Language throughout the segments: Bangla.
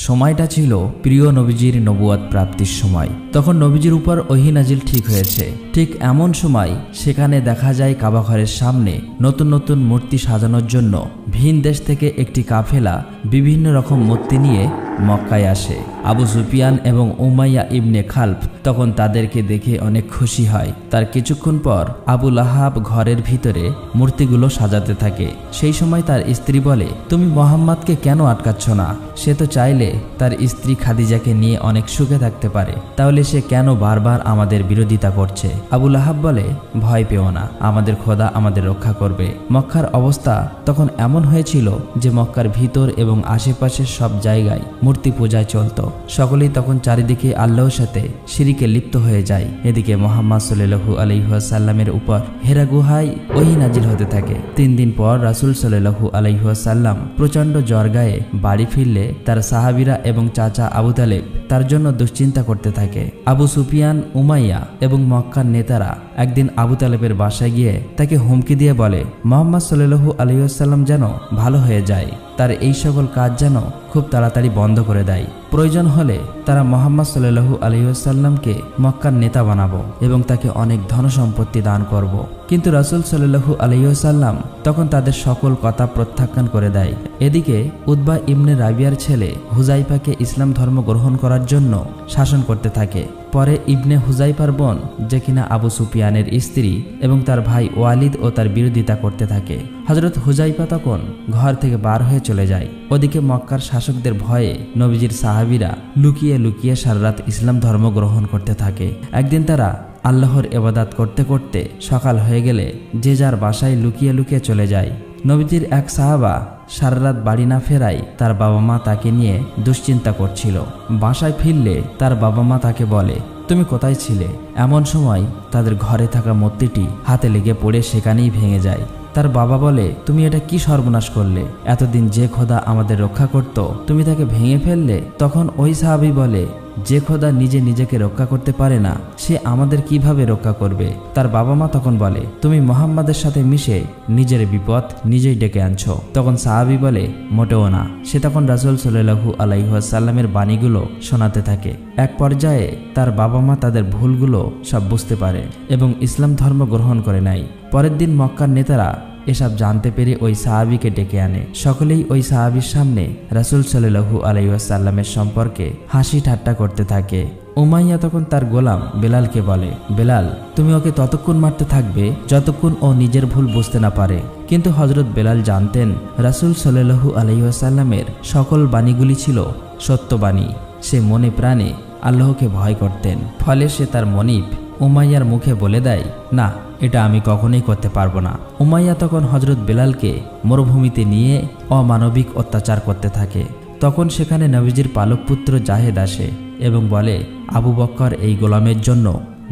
সময়টা ছিল প্রিয় নবীজির নবুয়ত প্রাপ্তির সময়। তখন নবীজির উপর ওহী নাজিল ঠিক হয়েছে। ঠিক এমন সময় সেখানে দেখা যায় কাবাঘরের সামনে নতুন নতুন মূর্তি সাজানোর জন্য ভিন দেশ থেকে একটি কাফেলা বিভিন্ন রকম মূর্তি নিয়ে মক্কায় আসে। আবু সুফিয়ান এবং উমাইয়া ইবনে খালফ তখন তাদেরকে দেখে অনেক খুশি হয়। তার কিছুক্ষণ পর আবু লাহাব ঘরের ভিতরে মূর্তিগুলো সাজাতে থাকে। সেই সময় তার স্ত্রী বলে, তুমি মোহাম্মদকে কেন আটকাচ্ছ না? সে তো চাইলে তার স্ত্রী খাদিজাকে নিয়ে অনেক সুখে থাকতে পারে, তাহলে সে কেন বারবার আমাদের বিরোধিতা করছে? আবু লাহাব বলে, ভয় পেও না, আমাদের খোদা আমাদের রক্ষা করবে। মক্কার অবস্থা তখন এমন হয়েছিল যে মক্কার ভিতর এবং আশেপাশের সব জায়গায় মূর্তি পূজায় চলত। সকলেই তখন চারিদিকে আল্লাহর সাথে শিরিকে লিপ্ত হয়ে যায়। এদিকে মুহাম্মদ সাল্লাল্লাহু আলাইহি ওয়াসাল্লামের উপর হেরা গুহায় ওহী নাজিল হতে থাকে। 3 দিন পর রাসূল সাল্লাল্লাহু আলাইহি ওয়াসাল্লাম প্রচণ্ড জ্বর গায়ে বাড়ি ফিরলে তার সাহাবীরা এবং চাচা আবু তালেব তার জন্য দুশ্চিন্তা করতে থাকে। আবু সুফিয়ান, উমাইয়া এবং মক্কার নেতারা একদিন আবু তালেবের বাসায় গিয়ে তাকে হুমকি দিয়ে বলে, মুহাম্মদ সাল্লাল্লাহু আলাইহি ওয়াসাল্লাম যেন ভালো হয়ে যায়, তার এই সকল কাজ যেন খুব তাড়াতাড়ি বন্ধ করে দেয়। প্রয়োজন হলে তারা মুহাম্মদ সাল্লাল্লাহু আলাইহি ওয়াসাল্লামকে মক্কার নেতা বানাবো এবং তাকে অনেক ধনসম্পত্তি দান করব। কিন্তু রাসূল সাল্লাল্লাহু আলাইহি ওয়াসাল্লাম তখন তাদের সকল কথা প্রত্যাখ্যান করে দেয়। এদিকে উতবা ইবনে রাবিয়ার ছেলে হুজাইফাকে ইসলাম ধর্ম গ্রহণ করার জন্য শাসন করতে থাকে। পরে ইবনে হুজাইফার বোন, যে কিনা আবু সুফিয়ানের স্ত্রী, এবং তার ভাই ওয়ালিদ ও তার বিরোধিতা করতে থাকে। হযরত হুজাইফা তখন ঘর থেকে বার হয়ে চলে যায়। ওদিকে মক্কার শাসকদের ভয়ে নবীজির সাহাবীরা লুকিয়ে লুকিয়ে সারা রাত ইসলাম ধর্ম গ্রহণ করতে থাকে। একদিন তারা আল্লাহর ইবাদত করতে করতে সকাল হয়ে গেলে যে যার বাসায় লুকিয়ে লুকিয়ে চলে যায়। নবীজির এক সাহাবা সারা রাত বাড়ি না ফেরায় তার বাবা মা তাকে নিয়ে দুশ্চিন্তা করছিল। বাসায় ফিরলে তার বাবা মা তাকে বলে, তুমি কোথায় ছিলে? এমন সময় তাদের ঘরে থাকা মূর্তিটি হাতে লেগে পড়ে সেখানেই ভেঙে যায়। তার বাবা বলে, তুমি এটা কি সর্বনাশ করলে? এতদিন যে খোদা আমাদের রক্ষা করত, তুমি তাকে ভেঙে ফেললে। তখন ওই সাহাবী বলে, যে খোদা নিজে নিজেকে রক্ষা করতে পারে না, সে আমাদের কিভাবে রক্ষা করবে? তার বাবা মা তখন বলে, তুমি মুহাম্মাদের সাথে মিশে নিজের বিপদ নিজেই ডেকে আনছো। তখন সাহাবী বলে, মোটেও না। সে তখন রাসূল সাল্লাল্লাহু আলাইহি ওয়াসাল্লামের বাণীগুলো শোনাতে থাকে। এক পর্যায়ে তার বাবা মা তাদের ভুলগুলো সব বুঝতে পারে এবং ইসলাম ধর্ম গ্রহণ করে নেয়। পরের দিন মক্কার নেতারা এসব জানতে পেরে ওই সাহাবীকে ডেকে আনে। সকলেই ওই সাহাবীর সামনে রাসূল সাল্লাল্লাহু আলাইহি ওয়াসাল্লামের সম্পর্কে হাসি ঠাট্টা করতে থাকে। উমাইয়া তখন তার গোলাম বেলালকে বলে, বেলাল, তুমি ওকে ততক্ষণ মারতে থাকবে যতক্ষণ ও নিজের ভুল বুঝতে না পারে। কিন্তু হযরত বেলাল জানতেন রাসূল সাল্লাল্লাহু আলাইহি ওয়াসাল্লামের সকল বাণীগুলি ছিল সত্যবাণী। সে মনে প্রাণে আল্লাহকে ভয় করতেন। ফলে সে তার মনিব উমাইয়ার মুখে বলে দেয়, না, এটা আমি কখনোই করতে পারবো না। উমাইয়া তখন হযরত বেলালকে মরুভূমিতে নিয়ে অমানবিক অত্যাচার করতে থাকে। তখন সেখানে নবীজির পালক পুত্র জাহেদ আসে এবং বলে, আবু বকর এই গোলামের জন্য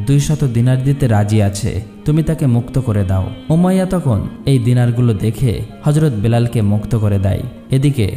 200 দিনার দিতে রাজি আছে, তুমি তাকে মুক্ত করে দাও। উমাইয়া তখন এই দিনারগুলো দেখে হযরত বেলালকে মুক্ত করে দেয়। এদিকে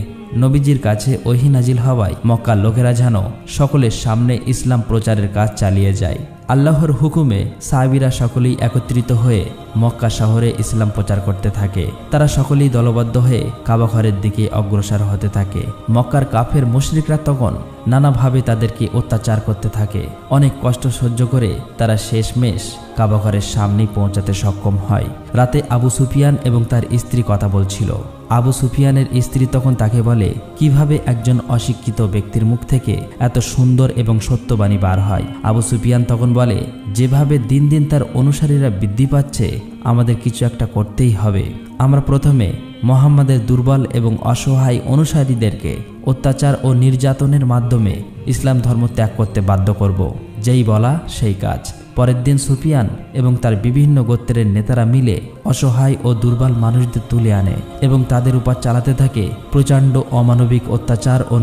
নবীজির কাছে ওহী নাজিল হওয়ায় মক্কার লোকেরা যেন সকলের সামনে ইসলাম প্রচারের কাজ চালিয়ে যায়। আল্লাহর হুকুমে সাহাবীরা সকলেই একত্রিত হয়ে মক্কা শহরে ইসলাম প্রচার করতে থাকে। তারা সকলেই দলবদ্ধ হয়ে কাবা ঘরের দিকে অগ্রসর হতে থাকে। মক্কার কাফের মুশরিকরা তখন নানাভাবে তাদেরকে অত্যাচার করতে থাকে। অনেক কষ্ট সহ্য করে তারা শেষমেশ কাবা ঘরের সামনেই পৌঁছাতে সক্ষম হয়। রাতে আবু সুফিয়ান এবং তার স্ত্রী কথা বলছিল। আবু সুফিয়ানের স্ত্রী তখন তাকে বলে, কিভাবে একজন অশিক্ষিত ব্যক্তির মুখ থেকে এত সুন্দর এবং সত্যবাণী বার হয়? আবু সুফিয়ান তখন বলে, যেভাবে দিন দিন তার অনুসারীরা বৃদ্ধি পাচ্ছে, আমাদের কিছু একটা করতেই হবে। আমরা প্রথমে মুহাম্মাদের দুর্বল এবং অসহায় অনুসারীদেরকে অত্যাচার ও নির্যাতনের মাধ্যমে ইসলাম ধর্ম ত্যাগ করতে বাধ্য করব। যেই বলা সেই কাজ। পরের দিন সুফিয়ান এবং তার বিভিন্ন গোত্রের নেতারা মিলে অসহায় ও দুর্বল মানুষদের তুলে আনে এবং তাদের উপর চালাতে থাকে প্রচণ্ড অমানবিক অত্যাচার ও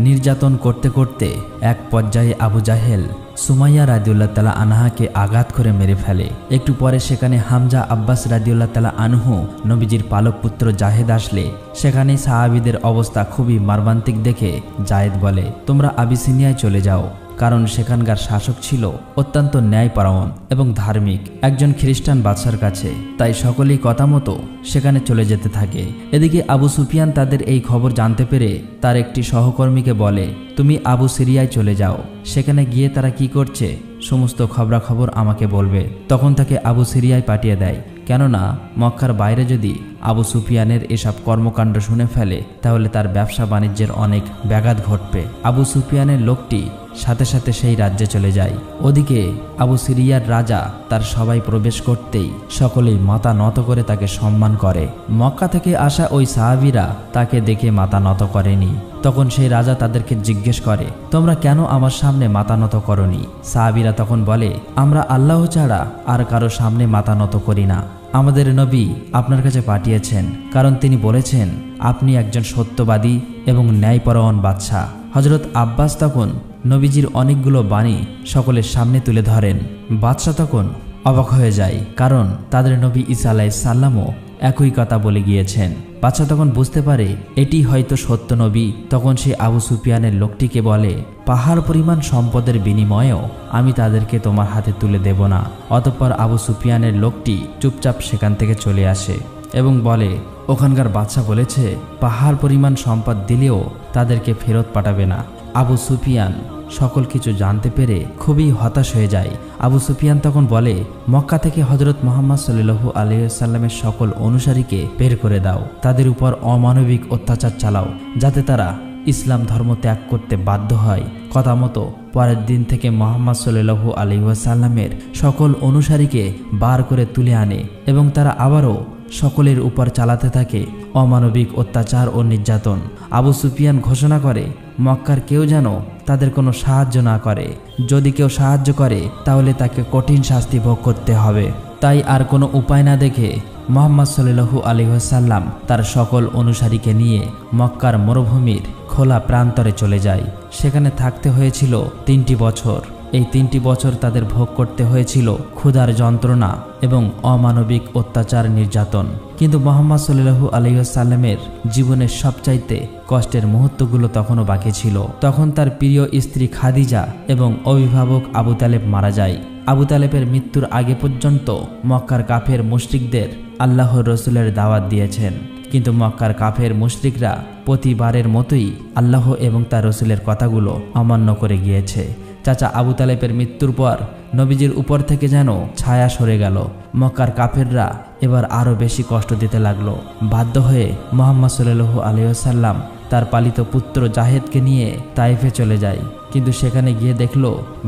নির্যাতন করতে করতে এক পর্যায়ে আবু জাহেল সুমাইয়া রাদিয়াল্লাহু তাআলা আনহাকে আঘাত করে মেরে ফেলে। একটু পরে সেখানে হামজা আব্বাস রাদিয়াল্লাহু তাআলা আনহু নবীজির পালক পুত্র জাহেদ আসলে সেখানে সাহাবীদের অবস্থা খুবই মর্মান্তিক দেখে জায়েদ বলে, তোমরা আবিসিনিয়ায় চলে যাও, কারণ সেখানকার শাসক ছিল অত্যন্ত ন্যায়পরায়ণ এবং ধার্মিক একজন খ্রিস্টান বাদশার কাছে। তাই সকলেই কথা মতো সেখানে চলে যেতে থাকে। এদিকে আবু সুফিয়ান তাদের এই খবর জানতে পেরে তার একটি সহকর্মীকে বলে, তুমি আবু সিরিয়ায় চলে যাও, সেখানে গিয়ে তারা কি করছে সমস্ত খবরাখবর আমাকে বলবে। তখন তাকে আবু সিরিয়ায় পাঠিয়ে দেয়, কেননা মক্কার বাইরে যদি আবু সুফিয়ানের এসব কর্মকাণ্ড শুনে ফেলে তাহলে তার ব্যবসা বাণিজ্যের অনেক ব্যাঘাত ঘটবে। আবু সুফিয়ানের লোকটি সাথে সাথে সেই রাজ্যে চলে যায়। ওদিকে আবু সিরিয়ার রাজা তার সবাই প্রবেশ করতেই সকলেই মাথা নত করে তাকে সম্মান করে। মক্কা থেকে আসা ওই সাহাবীরা তাকে দেখে মাথা নত করেনি। তখন সেই রাজা তাদেরকে জিজ্ঞেস করে, তোমরা কেন আমার সামনে মাথা নত করনি? সাহাবীরা তখন বলে, আমরা আল্লাহ ছাড়া আর কারো সামনে মাথা নত করি না। আমাদের নবী আপনার কাছে পাঠিয়েছেন, কারণ তিনি বলেছেন আপনি একজন সত্যবাদী এবং ন্যায়পরায়ণ বাদশাহ। হযরত আব্বাস তখন নবীজির অনেকগুলো বাণী সকলের সামনে তুলে ধরেন। বাদশাহ তখন অবাক হয়ে যায়, কারণ তাদের নবী ঈসা আলাইহিস সালামও একই কথা বলে গিয়েছেন। বাদশাহ তখন বুঝতে পারে এটি হয়তো সত্য নবী। তখন সে আবু সুফিয়ানের লোকটিকে বলে, পাহাড় পরিমাণ সম্পদের বিনিময়েও আমি তাদেরকে তোমার হাতে তুলে দেব না। অতঃপর আবু সুফিয়ানের লোকটি চুপচাপ সেখান থেকে চলে আসে এবং বলে, ওখানকার বাদশাহ বলেছে পাহাড় পরিমাণ সম্পদ দিলেও তাদেরকে ফেরত পাঠাবে না। আবু সুফিয়ান সকল কিছু জানতে পেরে খুবই হতাশ হয়ে যায়। আবু সুফিয়ান তখন বলে, মক্কা থেকে হযরত মুহাম্মদ সাল্লাল্লাহু আলাইহি ওয়াসাল্লামের সকল অনুসারীকে বের করে দাও, তাদের উপর অমানবিক অত্যাচার চালাও, যাতে তারা ইসলাম ধর্ম ত্যাগ করতে বাধ্য হয়। কথা মতো পরের দিন থেকে মুহাম্মদ সাল্লাল্লাহু আলাইহি ওয়াসাল্লামের সকল অনুসারীকে বার করে তুলে আনে এবং তারা আবারও সকলের উপর চালাতে থাকে অমানবিক অত্যাচার ও নির্যাতন। আবু সুফিয়ান ঘোষণা করে, মক্কার কেউ যেন তাদের কোনো সাহায্য না করে। যদি কেউ সাহায্য করে তাহলে তাকে কঠিন শাস্তি ভোগ করতে হবে। তাই আর কোনো উপায় না দেখে মুহাম্মদ সাল্লাল্লাহু আলাইহি ওয়াসাল্লাম তার সকল অনুসারীকে নিয়ে মক্কার মরুভূমির খোলা প্রান্তরে চলে যায়। সেখানে থাকতে হয়েছিল 3টি বছর। এই 3টি বছর তাদের ভোগ করতে হয়েছিল ক্ষুধার যন্ত্রণা এবং অমানবিক অত্যাচার নির্যাতন। কিন্তু মুহাম্মদ সাল্লাল্লাহু আলাইহি ওয়াসাল্লামের জীবনের সবচাইতে কষ্টের মুহূর্তগুলো তখনও বাকি ছিল। তখন তার প্রিয় স্ত্রী খাদিজা এবং অভিভাবক আবু তালেব মারা যায়। আবু তালেবের মৃত্যুর আগে পর্যন্ত মক্কার কাফের মুশরিকদের আল্লাহর রসুলের দাওয়াত দিয়েছেন, কিন্তু মক্কার কাফের মুশরিকরা প্রতিবারের মতোই আল্লাহ এবং তার রসুলের কথাগুলো অমান্য করে গিয়েছে। চাচা আবু তালেবের মৃত্যুর পর নবীজির উপর থেকে যেন ছায়া সরে গেল। মক্কার কাফেররা এবার আরও বেশি কষ্ট দিতে লাগলো। বাধ্য হয়ে মুহাম্মদ সাল্লাল্লাহু আলাইহি ওয়াসাল্লাম তার পালিত পুত্র জাহেদকে নিয়ে তাইফে চলে যায়। কিন্তু সেখানে গিয়ে দেখল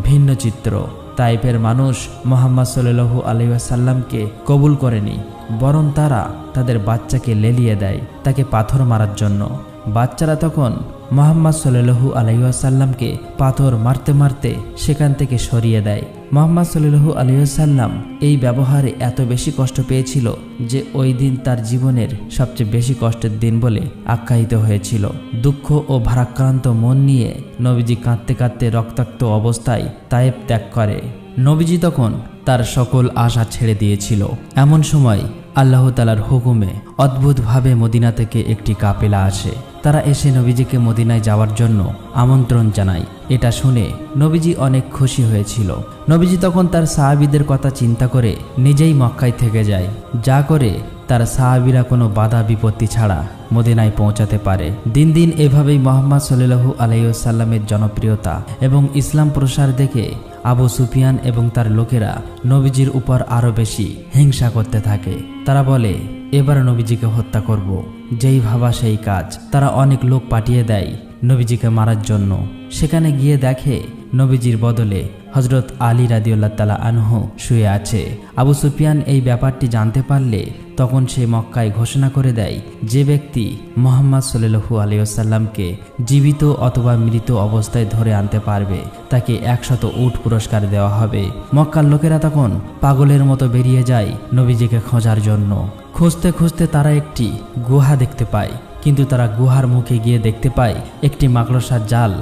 ভিন্ন চিত্র। তাইফের মানুষ মুহাম্মদ সাল্লাল্লাহু আলাইহি ওয়াসাল্লামকে কবুল করেনি, বরং তারা তাদের বাচ্চাকে লেলিয়ে দেয় তাকে পাথর মারার জন্য। বাচ্চারা তখন মুহাম্মদ সাল্লাল্লাহু আলাইহি ওয়াসাল্লামকে পাথর মারতে মারতে সেখান থেকে সরিয়ে দেয়। মুহাম্মদ সাল্লাল্লাহু আলাইহি ওয়াসাল্লাম এই ব্যবহারে এত বেশি কষ্ট পেয়েছিল যে ওই দিন তার জীবনের সবচেয়ে বেশি কষ্টের দিন বলে আখ্যায়িত হয়েছিল। দুঃখ ও ভারাক্রান্ত মন নিয়ে নবীজি কাঁদতে কাঁদতে রক্তাক্ত অবস্থায় তায়েফ ত্যাগ করে। নবীজি তখন তার সকল আশা ছেড়ে দিয়েছিল। এমন সময় আল্লাহ তাআলার হুকুমে অদ্ভুতভাবে মদিনা থেকে একটি কাফেলা আসে। তারা এসে নবীজিকে মদিনায় যাওয়ার জন্য আমন্ত্রণ জানায়। এটা শুনে নবীজি অনেক খুশি হয়েছিল। নবীজি তখন তার সাহাবীদের কথা চিন্তা করে নিজেই মক্কায় থেকে যায়, যা করে তার সাহাবীরা কোনো বাধা বিপত্তি ছাড়া মদিনায় পৌঁছাতে পারে। দিন দিন এভাবেই মুহাম্মদ সাল্লাল্লাহু আলাইহি ওয়াসাল্লামের জনপ্রিয়তা এবং ইসলাম প্রসার দেখে আবু সুফিয়ান এবং তার লোকেরা নবীজির উপর আরও বেশি হিংসা করতে থাকে। তারা বলে, এবার নবীজিকে হত্যা করব। যেই ভাবা সেই কাজ। তারা অনেক লোক পাঠিয়ে দেয় নবীজিকে মারার জন্য। সেখানে গিয়ে দেখে নবীজির বদলে হযরত আলী রাদিয়াল্লাহু তাআলা আনহু শুয়ে আছে। আবু সুফিয়ান এই ব্যাপারটি জানতে পারলে তখন সে মক্কায় ঘোষণা করে দেয়, যে ব্যক্তি মুহাম্মদ সাল্লাল্লাহু আলাইহি ওয়াসাল্লামকে জীবিত অথবা মৃত অবস্থায় ধরে আনতে পারবে তাকে 100 উট পুরস্কার দেওয়া হবে। মক্কার লোকেরা তখন পাগলের মতো বেরিয়ে যায় নবীজিকে খোঁজার জন্য। খুঁজতে খুঁজতে তারা একটি গুহা দেখতে পায়, কিন্তু তারা গুহার মুখে গিয়ে দেখতে পায় একটি মাকড়সার জাল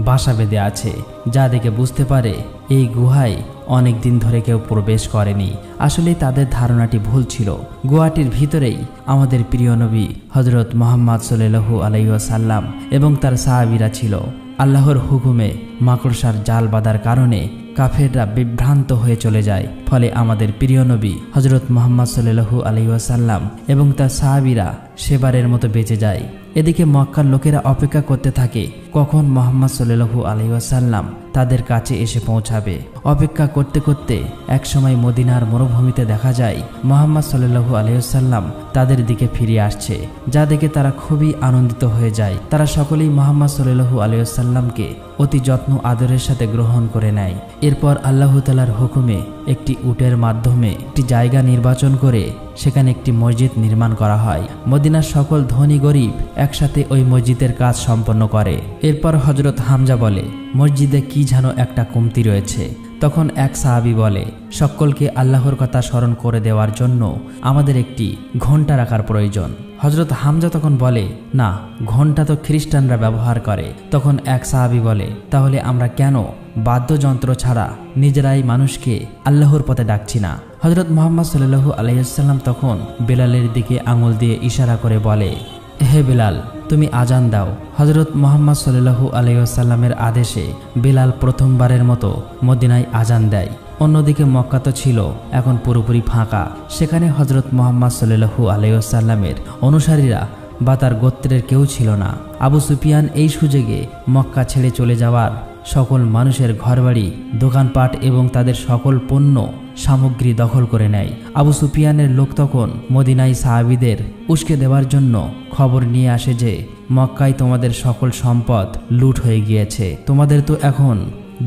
বাসা বেঁধে আছে, যা দেখে বুঝতে পারে এই গুহায় অনেক দিন ধরে কেউ প্রবেশ করেনি। আসলে তাদের ধারণাটি ভুল ছিল। গুহাটির ভিতরেই আমাদের প্রিয় নবী হযরত মুহাম্মদ সাল্লাল্লাহু আলাইহি ওয়াসাল্লাম এবং তার সাহাবীরা ছিল। আল্লাহর হুকুমে মাকড়সার জাল বাঁধার কারণে কাফেররা বিভ্রান্ত হয়ে চলে যায়। ফলে আমাদের প্রিয় নবী হযরত মুহাম্মদ সাল্লাল্লাহু আলাইহি ওয়াসাল্লাম এবং তার সাহাবীরা সেবারের মতো বেঁচে যায়। এদিকে মক্কার লোকেরা অপেক্ষা করতে থাকে কখন মুহাম্মদ সাল্লাল্লাহু আলাইহি ওয়াসাল্লাম তাদের কাছে এসে পৌঁছাবে। অপেক্ষা করতে করতে একসময় মদিনার মরুভূমিতে দেখা যায় মুহাম্মদ সাল্লাল্লাহু আলাইহি ওয়াসাল্লাম তাদের দিকে ফিরে আসছে, যা দেখে তারা খুবই আনন্দিত হয়ে যায়। তারা সকলেই মুহাম্মদ সাল্লাল্লাহু আলাইহি ওয়াসাল্লামকে অতি যত্ন আদরের সাথে গ্রহণ করে নেয়। এরপর আল্লাহ তাআলার হুকুমে একটি উটের মাধ্যমে একটি জায়গা নির্বাচন করে সেখানে একটি মসজিদ নির্মাণ করা হয়। মদিনার সকল ধনী গরিব একসাথে ওই মসজিদের কাজ সম্পন্ন করে। এরপর হযরত হামজা বলে, মসজিদে কি যেন একটা কমতি রয়েছে। তখন এক সাহাবী বলে, সকলকে আল্লাহর কথা স্মরণ করে দেওয়ার জন্য আমাদের একটি ঘণ্টা রাখার প্রয়োজন। হযরত হামজা তখন বলে, না, ঘণ্টা তো খ্রিস্টানরা ব্যবহার করে। তখন এক সাহাবী বলে, তাহলে আমরা কেন বাদ্যযন্ত্র ছাড়া নিজেরাই মানুষকে আল্লাহর পথে ডাকছি না? হযরত মুহাম্মদ সাল্লাল্লাহু আলাইহি ওয়াসাল্লাম তখন বেলালের দিকে আঙুল দিয়ে ইশারা করে বলে, হে বেলাল, তুমি আজান দাও। হযরত মুহাম্মদ সাল্লাল্লাহু আলাইহি ওয়াসাল্লামের আদেশে বেলাল প্রথমবারের মতো মদিনায় আজান দেয়। অন্যদিকে মক্কা তো ছিল এখন পুরোপুরি ফাঁকা। সেখানে হযরত মুহাম্মদ সাল্লাল্লাহু আলাইহি ওয়াসাল্লামের অনুসারীরা বা তার গোত্রের কেউ ছিল না। আবু সুফিয়ান এই সুযোগে মক্কা ছেড়ে চলে যাওয়ার সকল মানুষের ঘরবাড়ি, দোকানপাট এবং তাদের সকল পণ্য সামগ্রী দখল করে নেয়। আবু সুফিয়ানের লোক তখন মদিনায় সাহাবীদের উস্কে দেওয়ার জন্য খবর নিয়ে আসে যে মক্কায় তোমাদের সকল সম্পদ লুট হয়ে গিয়েছে, তোমাদের তো এখন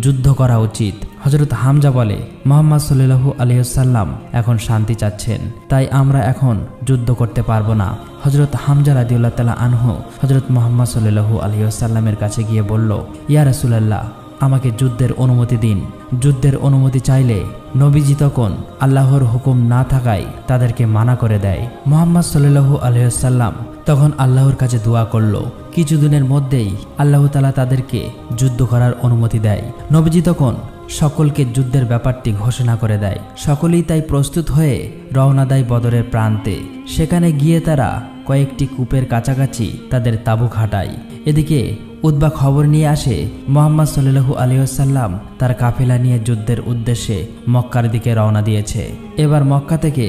যুদ্ধ করা উচিত। হযরত হামজা বলে, মুহাম্মদ সাল্লাল্লাহু আলাইহি ওয়াসাল্লাম এখন শান্তি চাচ্ছেন, তাই আমরা এখন যুদ্ধ করতে পারবো না। হযরত হামজা রাদিয়াল্লাহু তাআলা আনহু হযরত মুহাম্মদ সাল্লাল্লাহু আলাইহি ওয়াসাল্লামের কাছে গিয়ে বলল, ইয়া রাসূলুল্লাহ, আমাকে যুদ্ধের অনুমতি দিন। যুদ্ধের অনুমতি চাইলে নবীজি তখন আল্লাহর হুকুম না থাকায় তাদেরকে মানা করে দেয়। মুহাম্মদ সাল্লাল্লাহু আলাইহি ওয়াসাল্লাম তখন আল্লাহর কাছে দোয়া করল। কিছুদিনের মধ্যেই আল্লাহ তাআলা তাদেরকে যুদ্ধ করার অনুমতি দেয়। নবীজি তখন সকলকে যুদ্ধের ব্যাপারটি ঘোষণা করে দেয়। সকলেই তাই প্রস্তুত হয়ে রওনা দেয় বদরের প্রান্তে। সেখানে গিয়ে তারা কয়েকটি কূপের কাছাকাছি তাদের তাঁবু খাটায়। এদিকে উতবা খবর নিয়ে আসে মুহাম্মদ সাল্লাল্লাহু আলাইহি ওয়াসাল্লাম তার কাফেলা নিয়ে যুদ্ধের উদ্দেশ্যে মক্কার দিকে রওনা দিয়েছে। এবার মক্কা থেকে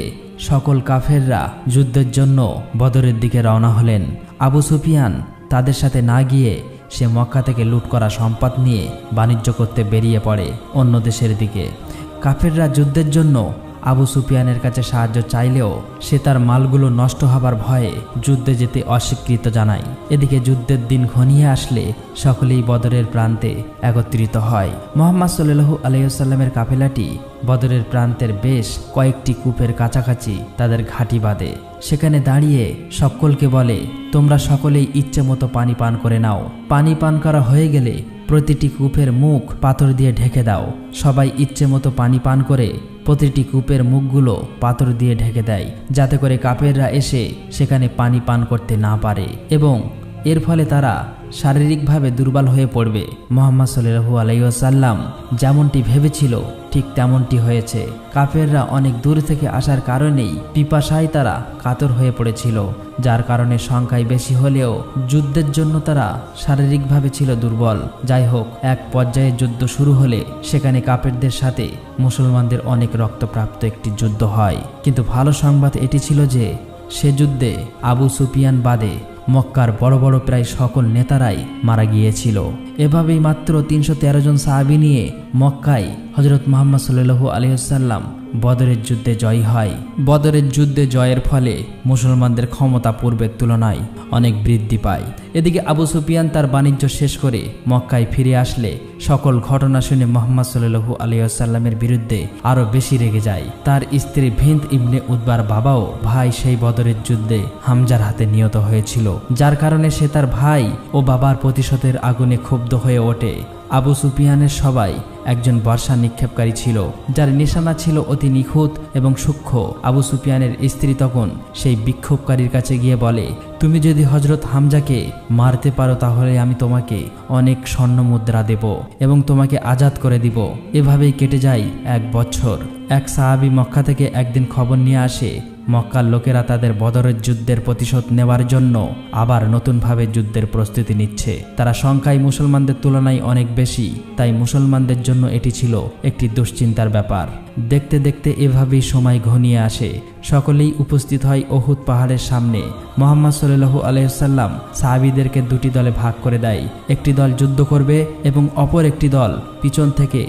সকল কাফেররা যুদ্ধের জন্য বদরের দিকে রওনা হলেন। আবু সুফিয়ান তাদের সাথে না গিয়ে সে মক্কা থেকে লুট করা সম্পদ নিয়ে বাণিজ্য করতে বেরিয়ে পড়ে অন্য দেশের দিকে। কাফেররা যুদ্ধের জন্য আবু সুফিয়ানের কাছে সাহায্য চাইলেও সে তার মালগুলো নষ্ট হবার ভয়ে যুদ্ধে যেতে অস্বীকৃত জানায়। এদিকে যুদ্ধের দিন ঘনিয়ে আসলে সকলেই বদরের প্রান্তে একত্রিত হয়। মুহাম্মদ সাল্লাল্লাহু আলাইহি ওয়াসাল্লামের কাফেলাটি বদরের প্রান্তের বেশ কয়েকটি কূপের কাছাকাছি তাদের ঘাঁটি বাঁধে। সেখানে দাঁড়িয়ে সকলকে বলে, তোমরা সকলেই ইচ্ছে মতো পানি পান করে নাও। পানি পান করা হয়ে গেলে প্রতিটি কূপের মুখ পাথর দিয়ে ঢেকে দাও। সবাই ইচ্ছে মতো পানি পান করে প্রতিটি কূপের মুখগুলো পাথর দিয়ে ঢেকে দেয়, যাতে করে কাফেররা এসে সেখানে পানি পান করতে না পারে এবং এর ফলে তারা শারীরিকভাবে দুর্বল হয়ে পড়বে। মুহাম্মদ সাল্লাল্লাহু আলাইহি ওয়াসাল্লাম যেমনটি ভেবেছিল ঠিক তেমনটি হয়েছে। কাফেররা অনেক দূর থেকে আসার কারণেই পিপাসায় তারা কাতর হয়ে পড়েছিল, যার কারণে সংখ্যায় বেশি হলেও যুদ্ধের জন্য তারা শারীরিকভাবে ছিল দুর্বল। যাই হোক, এক পর্যায়ে যুদ্ধ শুরু হলে সেখানে কাফেরদের সাথে মুসলমানদের অনেক রক্তপ্রাপ্ত একটি যুদ্ধ হয়। কিন্তু ভালো সংবাদ এটি ছিল যে সে যুদ্ধে আবু সুফিয়ান বাদে মক্কার বড় বড় প্রায় সকল নেতারাই মারা গিয়েছিল। এভাবেই মাত্র ৩১৩ জন সাহাবী নিয়ে মক্কায় হযরত মুহাম্মদ সাল্লাল্লাহু আলাইহি ওয়াসাল্লাম বদরের যুদ্ধে জয়ী হয়। বদরের যুদ্ধে জয়ের ফলে মুসলমানদের ক্ষমতা পূর্বের তুলনায় অনেক বৃদ্ধি পায়। এদিকে আবু সুফিয়ান তার বাণিজ্য শেষ করে মক্কায় ফিরে আসলে সকল ঘটনা শুনে মুহাম্মদ সাল্লাল্লাহু আলাইহি ওয়াসাল্লামের বিরুদ্ধে আরো বেশি রেগে যায়। তার স্ত্রী ভিন্ত ইবনে উতবার বাবাও ভাই সেই বদরের যুদ্ধে হামজার হাতে নিহত হয়েছিল, যার কারণে সে তার ভাই ও বাবার প্রতিশোধের আগুনে ক্ষুব্ধ হয়ে ওঠে। আবু সুফিয়ানের সবাই একজন বর্ষা নিক্ষেপকারী ছিল, যার নিশানা ছিল অতি নিখুঁত এবং সূক্ষ্ম। আবু সুফিয়ানের স্ত্রী তখন সেই বিক্ষোভকারীর কাছে গিয়ে বলে, তুমি যদি হযরত হামজাকে মারতে পারো তাহলে আমি তোমাকে অনেক স্বর্ণ মুদ্রা দেব এবং তোমাকে আজাদ করে দিব। এভাবেই কেটে যায় ১ বছর। এক সাহাবী মক্কা থেকে একদিন খবর নিয়ে আসে মক্কার লোকেরা তাদের বদরের যুদ্ধের প্রতিশোধ নেওয়ার জন্য আবার নতুনভাবে যুদ্ধের প্রস্তুতি নিচ্ছে। তারা সংখ্যায় মুসলমানদের তুলনায় অনেক বেশি, তাই মুসলমানদের জন্য এটি ছিল একটি দুশ্চিন্তার ব্যাপার। দেখতে দেখতে এভাবেই সময় ঘনিয়ে আসে। সকলেই উপস্থিত হয় উহুদ পাহাড়ের সামনে। মুহাম্মদ সাল্লাল্লাহু আলাইহি ওয়াসাল্লাম সাহাবীদেরকে দুটি দলে ভাগ করে দেয়। একটি দল যুদ্ধ করবে এবং অপর একটি দল পিছন থেকে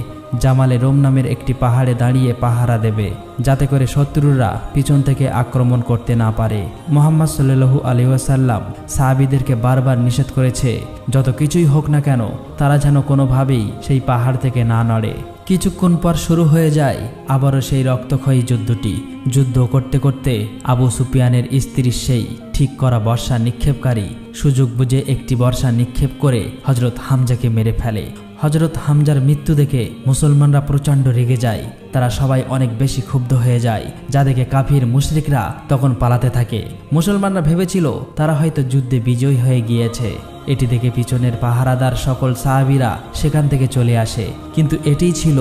জামালে রোম নামের একটি পাহাড়ে দাঁড়িয়ে পাহারা দেবে, যাতে করে শত্রুরা পিছন থেকে আক্রমণ করতে না পারে। মুহাম্মদ সাল্লাল্লাহু আলাইহি ওয়াসাল্লাম সাহাবীদেরকে বারবার নিষেধ করেছে, যত কিছুই হোক না কেন তারা যেন কোনোভাবেই সেই পাহাড় থেকে না নড়ে। কিছুক্ষণ পর শুরু হয়ে যায় আবারও সেই রক্তক্ষয়ী যুদ্ধটি। যুদ্ধ করতে করতে আবু সুফিয়ানের স্ত্রীর সেই ঠিক করা বর্ষা নিক্ষেপকারী সুযোগ বুঝে একটি বর্ষা নিক্ষেপ করে হযরত হামজাকে মেরে ফেলে। হযরত হামজার মৃত্যু দেখে মুসলমানরা প্রচণ্ড রেগে যায়। তারা সবাই অনেক বেশি ক্ষুব্ধ হয়ে যায়, যা দেখে কাফির মুশরিকরা তখন পালাতে থাকে। মুসলমানরা ভেবেছিল তারা হয়তো যুদ্ধে বিজয়ী হয়ে গিয়েছে। এটি দেখে পিছনের পাহারাদার সকল সাহাবীরা সেখান থেকে চলে আসে, কিন্তু এটিই ছিল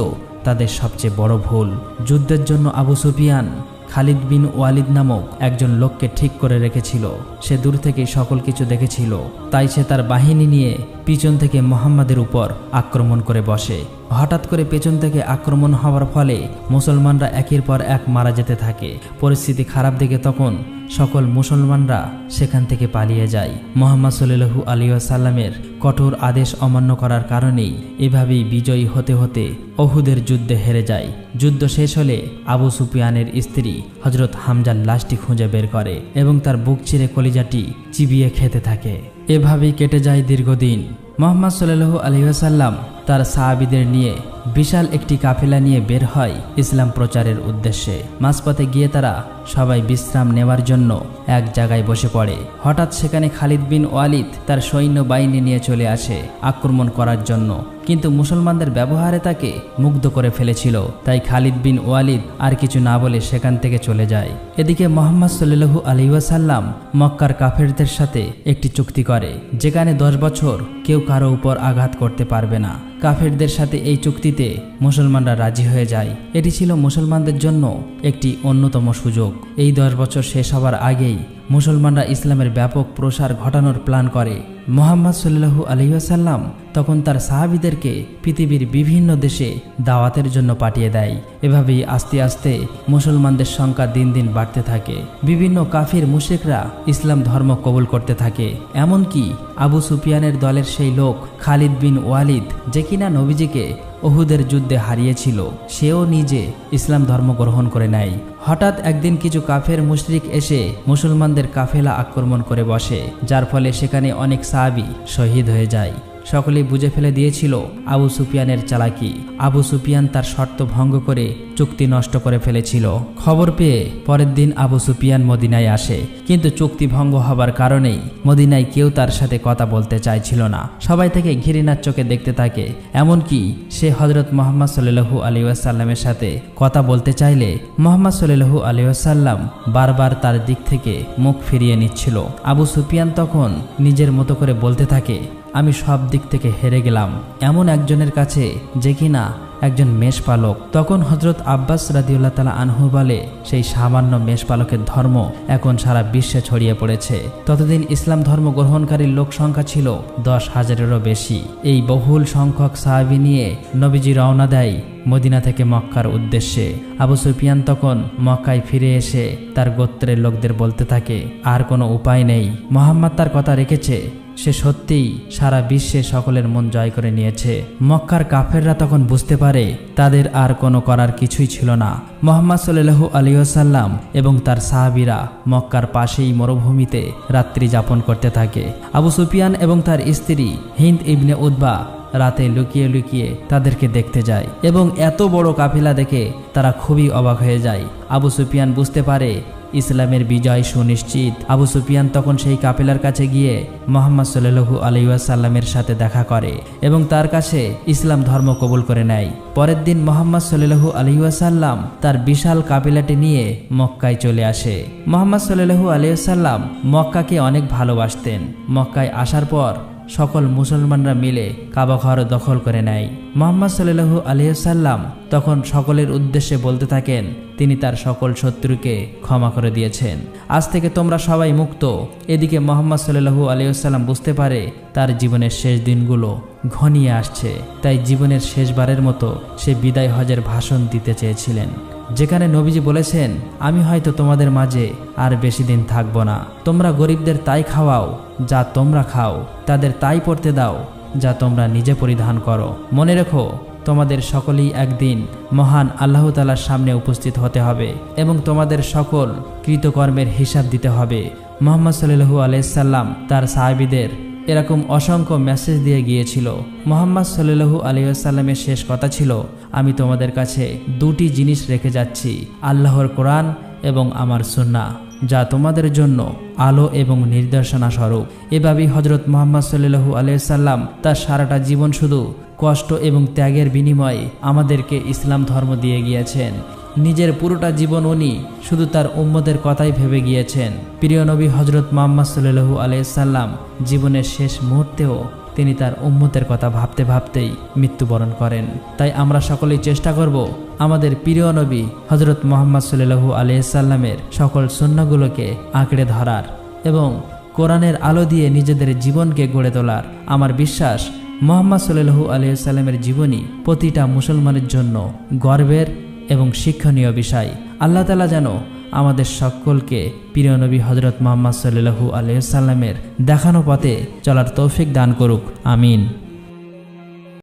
তাদের সবচেয়ে বড় ভুল। যুদ্ধের জন্য আবু সুফিয়ান খালিদ বিন ওয়ালিদ নামক একজন লোককে ঠিক করে রেখেছিল। সে দূর থেকে সকল কিছু দেখেছিল, তাই সে তার বাহিনী নিয়ে পিছন থেকে মুহাম্মাদের উপর আক্রমণ করে বসে। হঠাৎ করে পেছন থেকে আক্রমণ হওয়ার ফলে মুসলমানরা একের পর এক মারা যেতে থাকে। পরিস্থিতি খারাপ দেখে তখন সকল মুসলমানরা সেখান থেকে পালিয়ে যায়। মুহাম্মদ সাল্লাল্লাহু আলাইহি ওয়াসাল্লামের কঠোর আদেশ অমান্য করার কারণেই এভাবেই বিজয়ী হতে হতে উহুদের যুদ্ধে হেরে যায়। যুদ্ধ শেষ হলে আবু সুফিয়ানের স্ত্রী হযরত হামজার লাশটি খুঁজে বের করে এবং তার বুক চিরে কলিজাটি চিবিয়ে খেতে থাকে। এভাবেই কেটে যায় দীর্ঘদিন। মুহাম্মদ সাল্লাল্লাহু আলাইহি ওয়াসাল্লাম তার সাহাবীদের নিয়ে বিশাল একটি কাফেলা নিয়ে বের হয় ইসলাম প্রচারের উদ্দেশ্যে। মাঝপথে গিয়ে তারা সবাই বিশ্রাম নেওয়ার জন্য এক জায়গায় বসে পড়ে। হঠাৎ সেখানে খালিদ বিন ওয়ালিদ তার সৈন্য বাহিনী নিয়ে চলে আসে আক্রমণ করার জন্য, কিন্তু মুসলমানদের ব্যবহারে তাকে মুগ্ধ করে ফেলেছিল। তাই খালিদ বিন ওয়ালিদ আর কিছু না বলে সেখান থেকে চলে যায়। এদিকে মুহাম্মদ সাল্লাল্লাহু আলাইহি ওয়াসাল্লাম মক্কার কাফেরদের সাথে একটি চুক্তি করে, যেখানে 10 বছর কেউ কারো উপর আঘাত করতে পারবে না। কাফেরদের সাথে এই চুক্তিতে মুসলমানরা রাজি হয়ে যায়। এটি ছিল মুসলমানদের জন্য একটি অন্যতম সুযোগ। এই 10 বছর শেষ হওয়ার আগেই মুসলমানরা ইসলামের ব্যাপক প্রসার ঘটানোর প্ল্যান করে। মুহাম্মদ সাল্লাল্লাহু আলাইহি ওয়াসাল্লাম তখন তার সাহাবীদেরকে পৃথিবীর বিভিন্ন দেশে দাওয়াতের জন্য পাঠিয়ে দেয়। এভাবেই আস্তে আস্তে মুসলমানদের সংখ্যা দিন দিন বাড়তে থাকে। বিভিন্ন কাফির মুশরিকরা ইসলাম ধর্ম কবুল করতে থাকে। এমনকি আবু সুফিয়ানের দলের সেই লোক খালিদ বিন ওয়ালিদ, যে কিনা নবীজিকে উহুদের যুদ্ধে হারিয়েছিল, সেও নিজে ইসলাম ধর্ম গ্রহণ করে নেয়। হঠাৎ একদিন কিছু কাফের মুশরিক এসে মুসলমানদের কাফেলা আক্রমণ করে বসে, যার ফলে সেখানে অনেক সাহাবী শহীদ হয়ে যায়। সকলেই বুঝে ফেলে দিয়েছিল আবু সুফিয়ানের চালাকি। আবু সুফিয়ান তার শর্ত ভঙ্গ করে চুক্তি নষ্ট করে ফেলেছিল। খবর পেয়ে পরের দিন আবু সুফিয়ান মদিনায় আসে, কিন্তু চুক্তি ভঙ্গ হবার কারণেই মদিনায় কেউ তার সাথে কথা বলতে চাইছিল না। সবাই থেকে ঘৃণার চোখে দেখতে থাকে। এমনকি সে হযরত মুহাম্মদ সাল্লাল্লাহু আলাইহি ওয়াসাল্লামের সাথে কথা বলতে চাইলে মুহাম্মদ সাল্লাল্লাহু আলাইহি ওয়াসাল্লাম বারবার তার দিক থেকে মুখ ফিরিয়ে নিচ্ছিল। আবু সুফিয়ান তখন নিজের মতো করে বলতে থাকে, আমি সব দিক থেকে হেরে গেলাম এমন একজনের কাছে, যে কিনা একজন মেষপালক। তখন হযরত আব্বাস রাদিয়াল্লাহু তাআলা আনহু বলে, সেই সামান্য মেষপালকের ধর্ম এখন সারা বিশ্বে ছড়িয়ে পড়েছে। ততদিন ইসলাম ধর্ম গ্রহণকারী লোক সংখ্যা ছিল 10,000-এরও বেশি। এই বহুল সংখ্যক সাহাবী নিয়ে নবীজি রওনা দেয় মদিনা থেকে মক্কার উদ্দেশ্যে। আবু সুফিয়ান তখন মক্কায় ফিরে এসে তার গোত্রের লোকদের বলতে থাকে, আর কোনো উপায় নেই, মুহাম্মদ তার কথা রেখেছে। সে সত্যিই সারা বিশ্বে সকলের মন জয় করে নিয়েছে। মক্কার কাফেররা তখন বুঝতে পারে তাদের আর কোনো করার কিছুই ছিল না। মুহাম্মদ সাল্লাল্লাহু আলাইহি ওয়াসাল্লাম এবং তার সাহাবীরা মক্কার পাশেই মরুভূমিতে রাত্রি যাপন করতে থাকে। আবু সুফিয়ান এবং তার স্ত্রী হিন্দ ইবনে উতবা রাতে লুকিয়ে লুকিয়ে তাদেরকে দেখতে যায় এবং এত বড় কাফেলা দেখে তারা খুবই অবাক হয়ে যায়। আবু সুফিয়ান বুঝতে পারে ইসলামের বিজয় সুনিশ্চিত। আবু সুফিয়ান তখন সেই কাফেলার কাছে গিয়ে মুহাম্মদ সাল্লাল্লাহু আলাইহি ওয়াসাল্লামের সাথে দেখা করে এবং তার কাছে ইসলাম ধর্ম কবুল করে নেয়। পরের দিন মুহাম্মদ সাল্লাল্লাহু আলাইহি ওয়াসাল্লাম তার বিশাল কাফেলাটি নিয়ে মক্কায় চলে আসে। মুহাম্মদ সাল্লাল্লাহু আলাইহি ওয়াসাল্লাম মক্কাকে অনেক ভালোবাসতেন। মক্কায় আসার পর সকল মুসলমানরা মিলে কাবা ঘর দখল করে নেয়। মুহাম্মদ সাল্লাল্লাহু আলাইহি ওয়াসাল্লাম তখন সকলের উদ্দেশ্যে বলতে থাকেন তিনি তার সকল শত্রুকে ক্ষমা করে দিয়েছেন, আজ থেকে তোমরা সবাই মুক্ত। এদিকে মুহাম্মদ সাল্লাল্লাহু আলাইহি ওয়াসাল্লাম বুঝতে পারে তার জীবনের শেষ দিনগুলো ঘনিয়ে আসছে, তাই জীবনের শেষবারের মতো সে বিদায় হজের ভাষণ দিতে চেয়েছিলেন, যেখানে নবীজি বলেছেন আমি হয়তো তোমাদের মাঝে আর বেশি দিন থাকবো না। তোমরা গরিবদের তাই খাওয়াও যা তোমরা খাও, তাদের তাই পরতে দাও যা তোমরা নিজে পরিধান করো। মনে রেখো তোমাদের সকলেই একদিন মহান আল্লাহ তাআলার সামনে উপস্থিত হতে হবে এবং তোমাদের সকল কৃতকর্মের হিসাব দিতে হবে। মুহাম্মদ সাল্লাল্লাহু আলাইহি সাল্লাম তার সাহাবীদের এরকম অসংখ্য মেসেজ দিয়ে গিয়েছিল। মুহাম্মদ সাল্লাল্লাহু আলাইহি ওয়াসাল্লামের শেষ কথা ছিল আমি তোমাদের কাছে দুটি জিনিস রেখে যাচ্ছি, আল্লাহর কোরআন এবং আমার সুন্নাহ, যা তোমাদের জন্য আলো এবং নির্দেশনা স্বরূপ। এভাবেই হযরত মুহাম্মদ সাল্লাল্লাহু আলাইহি সাল্লাম তার সারাটা জীবন শুধু কষ্ট এবং ত্যাগের বিনিময়ে আমাদেরকে ইসলাম ধর্ম দিয়ে গিয়েছেন। নিজের পুরোটা জীবন উনি শুধু তার উম্মতের কথাই ভেবে গিয়েছেন। প্রিয় নবী হযরত মুহাম্মদ সাল্লাল্লাহু আলাইহি সাল্লাম জীবনের শেষ মুহূর্তেও তিনি তার উম্মতের কথা ভাবতে ভাবতেই মৃত্যুবরণ করেন। তাই আমরা সকলেই চেষ্টা করব আমাদের প্রিয় নবী হযরত মুহাম্মদ সাল্লাল্লাহু আলাইহি সাল্লামের সকল সুন্নাহগুলোকে আঁকড়ে ধরার এবং কোরআনের আলো দিয়ে নিজেদের জীবনকে গড়ে তোলার। আমার বিশ্বাস মুহাম্মদ সাল্লাল্লাহু আলাইহি সাল্লামের জীবনী প্রতিটা মুসলমানের জন্য গর্বের এবং শিক্ষণীয় বিষয়। আল্লাহ তাআলা যেন আমাদের সকলকে প্রিয় নবী হযরত মুহাম্মদ সাল্লাল্লাহু আলাইহি সাল্লামের দেখানো পথে চলার তৌফিক দান করুক। আমিন।